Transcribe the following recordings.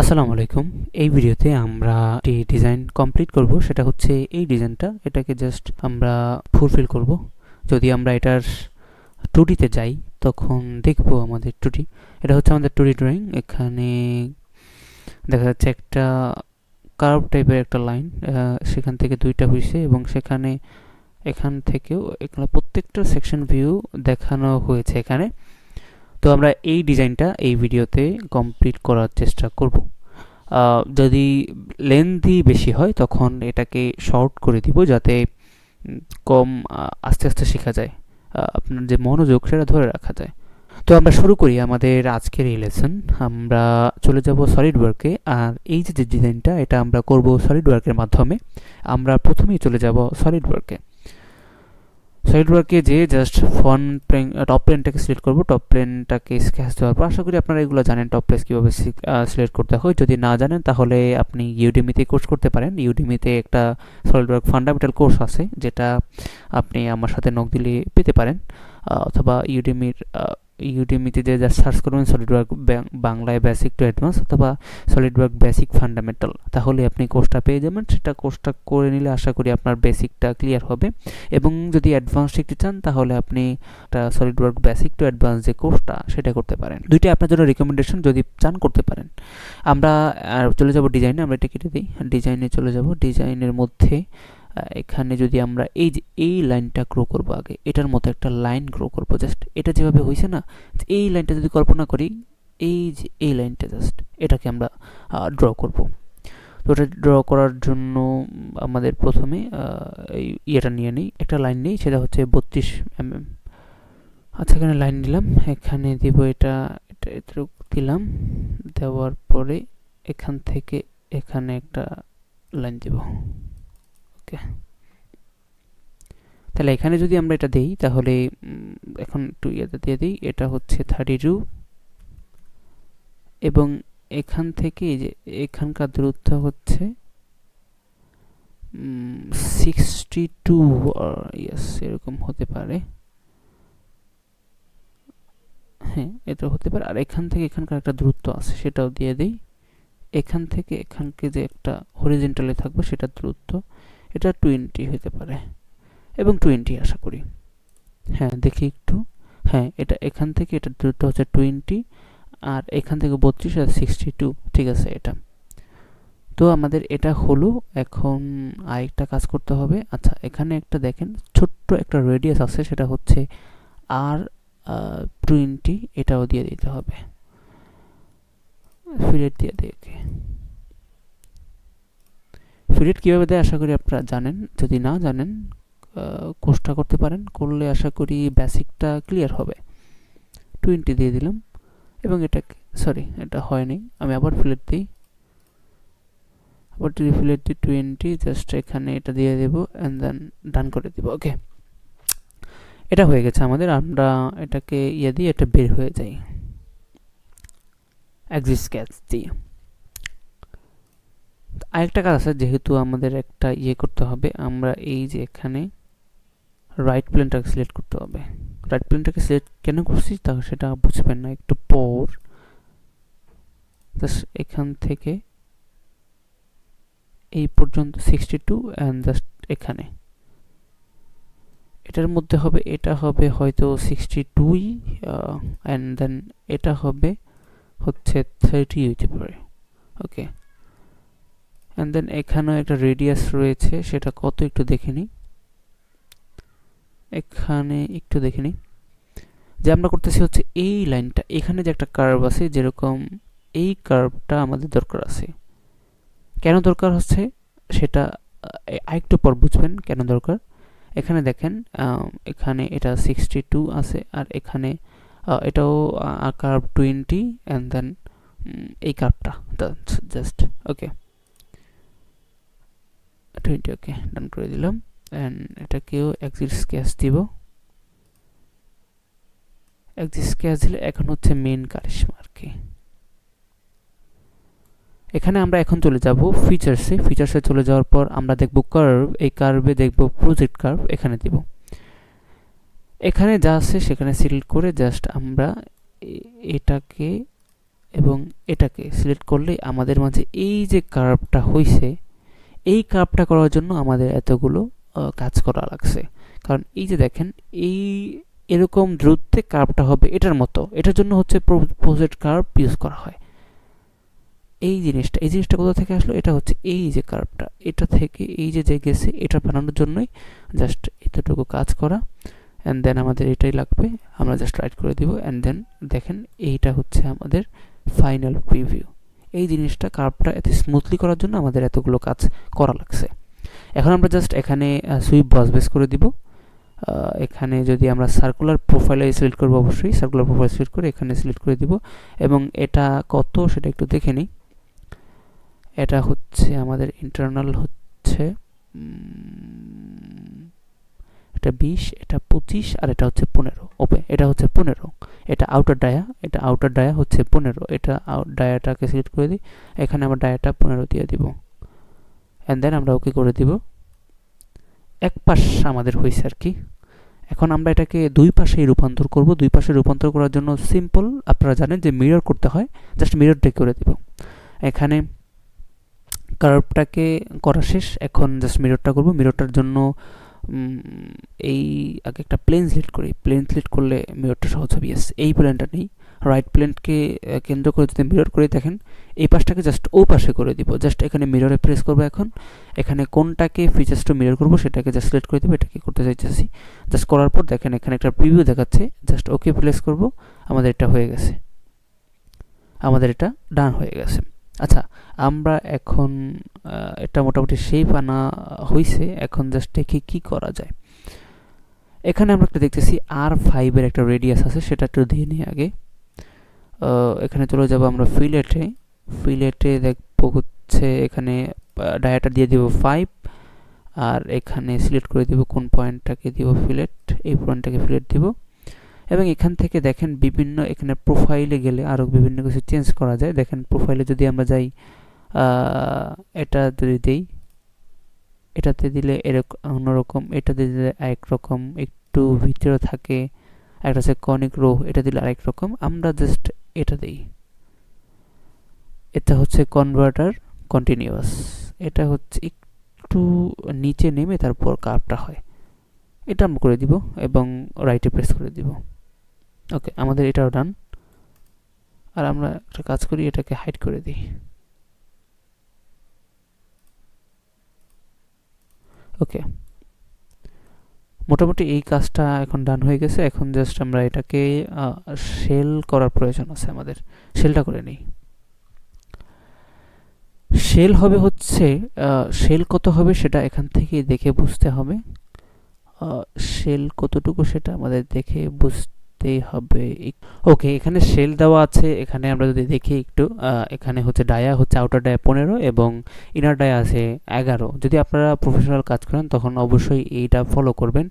আসসালামু আলাইকুম। এই ভিডিওতে আমরা একটি ডিজাইন কমপ্লিট করব, সেটা হচ্ছে এই ডিজাইনটা। এটাকে জাস্ট আমরা ফুলফিল করব। যদি আমরা এটার 2D তে যাই তখন দেখব আমাদের 2D। এটা হচ্ছে আমাদের 2D ড্রয়িং। এখানে দেখা যাচ্ছে একটা কার্ভ টাইপের একটা লাইন, সেখান থেকে দুইটা হয়েছে এবং এখান থেকেও এখানে প্রত্যেকটা সেকশন ভিউ দেখানো হয়েছে এখানে। তো আমরা এই ডিজাইনটা এই ভিডিওতে কমপ্লিট করার চেষ্টা করব। যদি লেন্থি বেশি হয় তখন এটাকে শর্ট করে দিব, যাতে কম আস্তে আস্তে শেখা যায়, আপনার যে মনোযোগ সেটা ধরে রাখা যায়। তো আমরা শুরু করি আমাদের আজকের এই লেসন। আমরা চলে যাব সলিড ওয়ার্কে। আর এই যে ডিজাইনটা এটা আমরা করব সলিড ওয়ার্কের মাধ্যমে। আমরা প্রথমেই চলে যাব সলিড ওয়ার্কে। সলিড ওয়ার্কে যে জাস্ট টপ প্লেনটাকে সিলেক্ট করব। টপ প্লেনটাকে স্কেচ দেওয়ার পর আশা করি আপনারা এগুলো জানেন টপ প্লেন কীভাবে সিলেক্ট করতে হয়। যদি না জানেন তাহলে আপনি ইউডেমিতে কোর্স করতে পারেন। ইউডেমিতে একটা সলিড ওয়ার্ক ফান্ডামেন্টাল কোর্স আছে, যেটা আপনি আমার সাথে নক দিলে পেতে পারেন। অথবা ইউডেমিতে যে জাস্ট সার্চ করবেন সলিড ওয়ার্ক বাংলায় বেসিক টু অ্যাডভান্স অথবা সলিড ওয়ার্ক বেসিক ফান্ডামেন্টাল, তাহলে আপনি কোর্সটা পেয়ে যাবেন। সেটা কোর্সটা করে নিলে আশা করি আপনার বেসিকটা ক্লিয়ার হবে। এবং যদি অ্যাডভান্স শিখতে চান তাহলে আপনি solid work basic to advance যে কোর্সটা সেটা করতে পারেন। দুইটা আপনার জন্য রিকমেন্ডেশন, যদি চান করতে পারেন। আমরা চলে যাব ডিজাইনে। আমরা এটা কেটে দিই, ডিজাইনে চলে যাব। ডিজাইনের মধ্যে এখানে যদি আমরা এই লাইনটা গ্রো করবো, আগে এটার মতো একটা লাইন গ্রো করবো। জাস্ট এটা যেভাবে হয়েছে না, এই লাইনটা যদি কল্পনা করি, এই লাইনটা জাস্ট এটাকে আমরা ড্র করব। তো ওটা ড্র করার জন্য আমাদের প্রথমে ইয়েটা নিয়ে নিই, একটা লাইন নিই, সেটা হচ্ছে 32 mm। আচ্ছা, এখানে লাইন দিলাম, এখানে দিব এটা দিলাম। দেওয়ার পরে এখান থেকে এখানে একটা লাইন দিব। ওকে, তাহলে এখানে যদি আমরা এটা দিই তাহলে এখন একটু ইয়েটা দিয়ে দিই, এটা হচ্ছে 32 এবং এখান থেকে যে এখানকার দূরত্ব হচ্ছে 62, ইয়েস এরকম হতে পারে। হ্যাঁ, এটা হতে পারে। আর এখান থেকে এখানকার একটা দূরত্ব আছে, সেটাও দিয়ে দিই। এখান থেকে এখানকে যে একটা হরিজেন্টালে থাকবে সেটার দূরত্ব, এটা 20 হতে পারে এবং 20 আশা করি। হ্যাঁ, দেখি একটু। হ্যাঁ, এটা এখান থেকে এটার দূরত্ব হচ্ছে 20 আর এখান থেকে 32 আর 62। ঠিক আছে, এটা তো আমাদের এটা হলো। এখন আরেকটা কাজ করতে হবে। আচ্ছা, এখানে একটা দেখেন ছোট্ট একটা রেডিয়াস আছে, সেটা হচ্ছে আর 20, এটাও দিয়ে দিতে হবে। ফিলেট দিয়ে দেখে, ফিলেট কীভাবে দেয় আশা করি আপনারা জানেন। যদি না জানেন কোর্সটা করতে পারেন, করলে আশা করি বেসিকটা ক্লিয়ার হবে। 20 দিয়ে দিলাম এবং এটা সরি, এটা হয়নি, আমি আবার ফিলেট দিই। আবার যদি ফিলেট দিই 20, জাস্ট এখানে এটা দিয়ে দেবো অ্যান্ড দেন ডান করে দিব। ওকে, এটা হয়ে গেছে আমাদের। আমরা এটাকে ইয়ে দিয়ে এটা বের হয়ে যাই এক্সিট স্কেচ দিয়ে। আরেকটা কাজ আছে, যেহেতু আমাদের একটা ইয়ে করতে হবে, আমরা এই যে এখানে রাইট প্লেনটাকে সিলেক্ট করতে হবে। রাইট প্লেনটাকে সিলেক্ট কেন করছি তা সেটা বুঝবেন না একটু পর। জাস্ট এখান থেকে এই পর্যন্ত 62 অ্যান্ড জাস্ট এখানে এটার মধ্যে হবে, এটা হবে হয়তো 62 অ্যান্ড দেন এটা হবে হচ্ছে 30 হইতে পারে। ওকে, অ্যান্ড দেন এখানেও একটা রেডিয়াস রয়েছে, সেটা কত একটু দেখে নিই। এখানে একটু দেখে নিই যে আমরা করতেছি হচ্ছে এই লাইনটা, এখানে যে একটা কার্ভ আছে, যেরকম এই কার্ভটা আমাদের দরকার আছে। কেন দরকার হচ্ছে সেটা আরেকটু পর বুঝবেন কেন দরকার। এখানে দেখেন, এখানে এটা 62 আছে আর এখানে এটাও কার্ভ 20 অ্যান্ড দেন এই কার্ভটা জাস্ট ওকে 20। ওকে, ডান করে দিলাম অ্যান্ড এটাকেও এক্সিট স্কেচ দিব। এক্সিট স্কেচ দিলে এখন হচ্ছে মেইন কারিশমা আর কি। এখানে আমরা এখন চলে যাব ফিচার্সে চলে যাওয়ার পর আমরা দেখব কার্ভ। এই কার্ভে দেখব প্রজেক্ট কার্ভ, এখানে দিব। এখানে যা আছে সেখানে সিলেক্ট করে জাস্ট আমরা এটাকে এবং এটাকে সিলেক্ট করলে আমাদের মাঝে এই যে কার্ভটা হইছে, এই কার্ভটা করার জন্য আমাদের এতগুলো কাজ করা লাগছে। কারণ এই যে দেখেন, এই এরকম দূরত্বে কার্ভটা হবে এটার মতো, এটার জন্য হচ্ছে প্রপোজড কার্ভ ইউজ করা হয়। এই জিনিসটা কোথা থেকে আসলো? এটা হচ্ছে এই যে কার্ভটা, এটা থেকে এই যে গেছে, এটা বানানোর জন্যই জাস্ট এতটুকু কাজ করা। অ্যান্ড দেন আমাদের এটাই লাগবে, আমরা জাস্ট রাইট করে দিব। অ্যান্ড দেন দেখেন এইটা হচ্ছে আমাদের ফাইনাল প্রিভিউ। এই জিনিসটা কার্ভটা এত স্মুথলি করার জন্য আমাদের এতগুলো কাজ করা লাগছে। এখন আমরা জাস্ট এখানে সুইপ বস বেস করে দিব। এখানে যদি আমরা সার্কুলার প্রোফাইলে সিলেক্ট করবো, অবশ্যই সার্কুলার প্রোফাইল সিলেক্ট করে এখানে সিলেক্ট করে দিব। এবং এটা কত সেটা একটু দেখে নিই। এটা হচ্ছে আমাদের ইন্টারনাল হচ্ছে এটা 20, এটা 25, আর এটা হচ্ছে 15। ওকে, এটা হচ্ছে 15, এটা আউটার ডায়া হচ্ছে 15। এটা ডায়াটাকে সিলেক্ট করে দিই, এখানে আমরা ডায়াটা 15 দিয়ে দিব। অ্যান্ড দেন আমরা ওকে করে দিব। এক পাশ আমাদের হয়েছে আর কি। এখন আমরা এটাকে দুই পাশেই রূপান্তর করব। দুই পাশে রূপান্তর করার জন্য সিম্পল, আপনারা জানেন যে মিরর করতে হয়, জাস্ট মিররটা করে দিব। এখানে কার্ভটাকে করা শেষ, এখন জাস্ট মিররটা করব। মিররটার জন্য এই আগে একটা প্লেন সিলেক্ট করি। প্লেন সিলেক্ট করলে মিররটা সহজ হবে। ইয়েস, এই প্লেনটা নেই, রাইট প্লেনকে কেন্দ্র করে যদি মিরর করে দেখেন, এই পাশটাকে জাস্ট ও পাশে করে দিব। জাস্ট এখানে মিররে প্রেস করবো। এখন এখানে কোনটাকে ফিচার্স টু মিরর করবো সেটাকে জাস্ট সিলেক্ট করে দেবো। এটাকে করতে চাইতেছি, জাস্ট করার পর দেখেন এখানে একটা প্রিভিউ দেখাচ্ছে, জাস্ট ওকে প্লেস করব। আমাদের এটা হয়ে গেছে, আমাদের এটা ডান হয়ে গেছে। আচ্ছা, আমরা এখন এটা মোটামুটি শেপ আনা হয়েছে। এখন জাস্ট দেখি কি করা যায়। এখানে আমরা একটা দেখতেছি R5 এর একটা রেডিয়াস আছে, সেটা একটু দিয়ে নিই আগে। এখানে চলে যাব আমরা ফিলেটে দেখবো হচ্ছে এখানে ডায়াটা দিয়ে দিব 5, আর এখানে সিলেক্ট করে দিব কোন পয়েন্টটাকে দিব ফিলেট, এই পয়েন্টটাকে ফিলেট দিব। এবং এখান থেকে দেখেন বিভিন্ন, এখানে প্রোফাইলে গেলে আরও বিভিন্ন কিছু চেঞ্জ করা যায়। দেখেন প্রোফাইলে যদি আমরা যাই, এটা যদি দিই, এটাতে দিলে এরকম অন্যরকম, এটাতে দিলে আরেক রকম, একটু ভিতরে থাকে। একটা হচ্ছে কনিক রো, এটা দিলে আরেক রকম। আমরা জাস্ট এটা দিই, এটা হচ্ছে কনভার্টার কন্টিনিউয়াস, এটা হচ্ছে একটু নিচে নেমে তারপর কার্ভটা হয়, এটা আমরা করে দিব এবং রাইটে প্রেস করে দিব। ওকে, আমাদের এটাও ডান। আর আমরা একটা কাজ করি, এটাকে হাইড করে দিই। ওকে, মোটামুটি এই কাজটা এখন ডান হয়ে গেছে। এখন জাস্ট আমরা এটাকে শেল করার প্রয়োজন আছে, আমাদের শেলটা করে নিই। শেল হবে হচ্ছে, শেল কত হবে সেটা এখান থেকে দেখে বুঝতে হবে। শেল কতটুকু সেটা আমাদের দেখে বুঝতেই হবে। ওকে, এখানে শেল দেওয়া আছে। এখানে আমরা যদি দেখি একটু, এখানে হচ্ছে ডায়া হচ্ছে আউটার ডায়া 15 এবং ইনার ডায়া আছে 11। যদি আপনারা প্রফেশনাল কাজ করেন তখন অবশ্যই এইটা ফলো করবেন।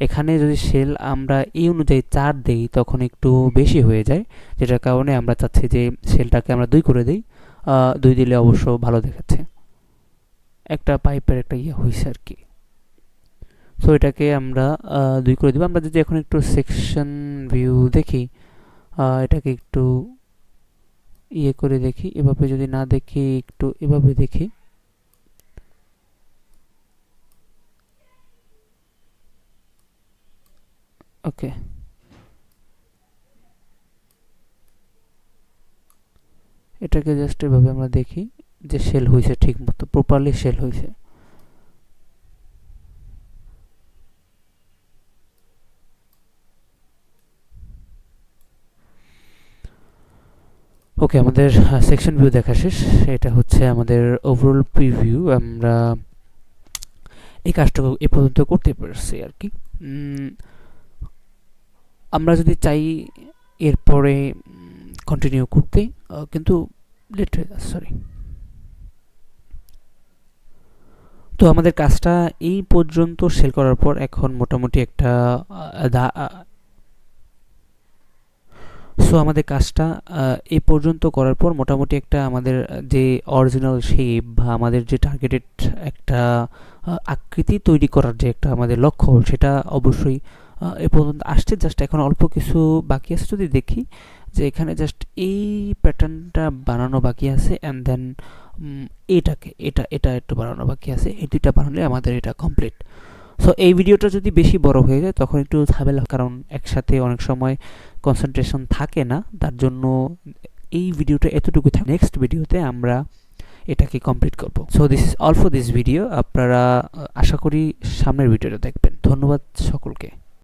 এখানে যদি শেল আমরা এই অনুযায়ী 4 দেই তখন একটু বেশি হয়ে যায়, যেটার কারণে আমরা চাচ্ছি যে শেলটাকে আমরা 2 করে দিই। 2 দিলে অবশ্য ভালো দেখাচ্ছে। একটা পাইপের একটা ইয়ে হয়েছে আর কি। সো এটাকে আমরা 2 করে দিব। আমরা যদি এখন একটু সেকশন ভিউ দেখি, এটাকে একটু ইয়ে করে দেখি, এভাবে যদি না দেখি একটু এভাবে দেখি। ওকে, এটাকে জাস্ট এভাবে আমরা দেখি যে শেল হয়েছে, ঠিক মতো প্রপারলি শেল হয়েছে। ওকে, আমাদের সেকশন ভিউ দেখা শেষ। এটা হচ্ছে আমাদের ওভারঅল প্রিভিউ। আমরা এই কাজটা এ পর্যন্ত করতে পারছি আর কি। আমরা যদি চাই এরপরে কন্টিনিউ করতে, কিন্তু লেট হয়ে যাচ্ছে, সরি। তো আমাদের কাজটা এই পর্যন্ত শেল করার পর এখন মোটামুটি একটা সো আমাদের কাজটা এই পর্যন্ত করার পর মোটামুটি একটা আমাদের যে অরিজিনাল শেপ বা আমাদের যে টার্গেটেড একটা আকৃতি তৈরি করার যে একটা আমাদের লক্ষ্য, সেটা অবশ্যই এ পর্যন্ত আসছে। জাস্ট এখন অল্প কিছু বাকি আছে। যদি দেখি যে এখানে জাস্ট এই প্যাটার্নটা বানানো বাকি আছে, অ্যান্ড দেন এটা একটু বানানো বাকি আছে। এই দুইটা বানালে আমাদের এটা কমপ্লিট। সো এই ভিডিওটা যদি বেশি বড় হয়ে যায় তখন একটু ঝামেলা, কারণ একসাথে অনেক সময় কনসেন্ট্রেশন থাকে না, তার জন্য এই ভিডিওটা এতটুকু থাকে। নেক্সট ভিডিওতে আমরা এটাকে কমপ্লিট করব। So this is all for this video. আপনারা আশা করি সামনের ভিডিওটা দেখবেন। ধন্যবাদ সকলকে।